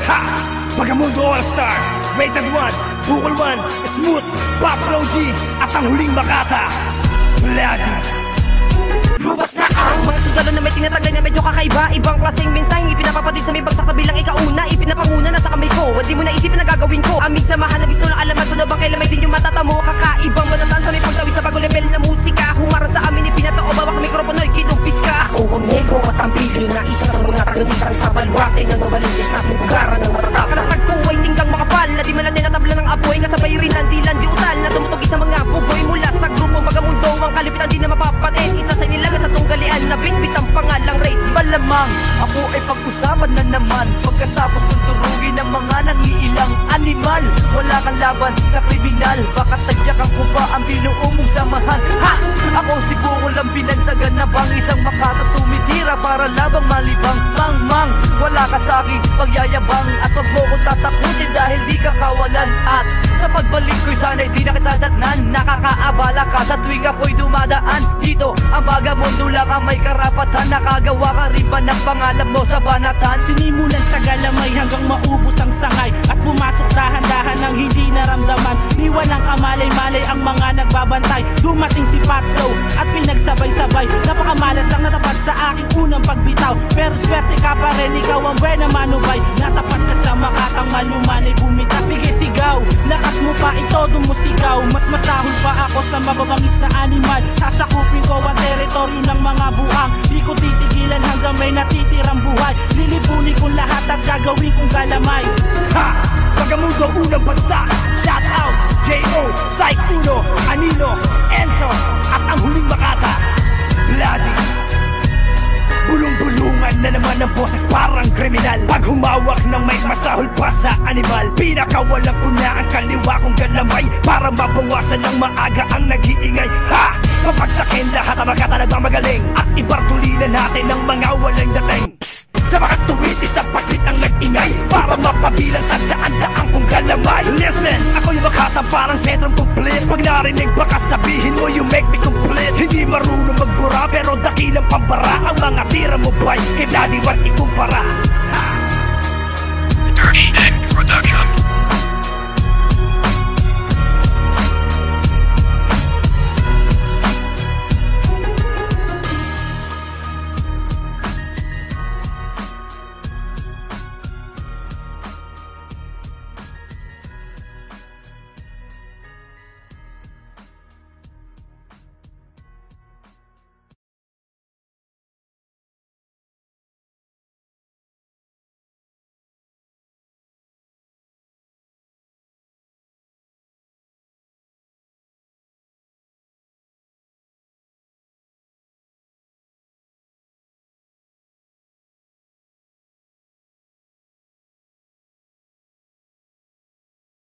Ha! Bagamundo All-Star, Rated 1, Bukol 1, Smooth, Pop Slow G, at ang huling Makata, Bloody. Lubas na ang mga sundalo na may tinatagay na medyo kakaiba. Ibang klaseng mensaheng ipinapapatid sa may bagsak na bilang ikauna. Ipinapanguna na sa kamay ko, hindi mo naisipin na gagawin ko. Aming samahan na gusto ng alaman, sunod bang kailan may din yung matatamo. Kakaibang matataan sa may pagtawid sa bagong level na musika. Humara sa amin ipinatao, bawak mikropono, ikinumpis ka. Ako ang negro at ang pilyo na isa sa mga tagatitang sa balwate ng nobalintis natin kugaran ng matatap. Kalasag ko ay tinggang makapal na di man lang nilatabla ng apoy. Nga sabay rin ang dilan di utal na tumutugis sa mga bugoy mula sa grupo Bagamundo. Ang kalipitan di na mapapatin, isa sa inilaga sa tunggalian na bitbit ang pangalang rate. Malamang ako ay pag-usapan na naman pagkatapos tuturugin ng mga nangiilang animal. Wala kang laban sa kriminal, baka tadyakan ko pa ang binuo mong samahan. Ha! Ako si Bukol ang binansagan na bang isang Makata tumitira para labang malibang. Mang, wala ka sa aking pagyayabang at wag mo ko tatakutin dahil di ka kawalan. At sa pagbalik ko'y sana'y di na kita datnan. Nakakaabala ka sa tuwing ako'y dumadaan. Dito ang Bagamundo lang ang may karapatan. Nakagawa ka rin ba ng pangalan mo sa banatan? Sinimulan sa galamay hanggang maubos ang sangay at pumasok dahan-dahan ng hindi naramdaman. Iwan ang kamalay-malay ang mga nagbabantay. Dumating si Patslow at pinagsabay-sabay. Napakamalas lang natapat sa aking unang pagbitaw, pero swerte ka pa rin, ikaw ang buena manubay. Natapat ka sa Makatang malumanay bumita. Sige sigaw, lakas mo pa itodo mo sigaw. Mas masahol pa ako sa mababangis na animal. Sasakupin ko ang teritoryo ng mga buhang. Di ko titigilan hanggang may natitirang buhay. Lilipunin kong lahat at gagawin kong galamay. Ha! Bagamundo unang bansa. Shout out J.O., Psych Uno, Anino, Enzo, at ang huling Makata, Bloody. Bulong-bulungan na naman ang boses parang kriminal. Pag humawak ng mic masahol pa sa animal. Pinakawalan ko na ang kaliwa kong galamay para mabawasan ng maaga ang nag-iingay. Ha! Papagsakin lahat ang Makata nagmamagaling at ibartulinan natin ang mga walang dating. Psst! Sa mga tuwid, isang pasit ang nag-ingay para mapabilang sa daan-daan kong galamay. Listen, ako yung Makata parang sentrong complete. Pag narinig baka sabihin mo you make me complete. Hindi marunong magbura pero dakilang pambara. Ang mga tira mo ba'y kay Bloody One ikumpara.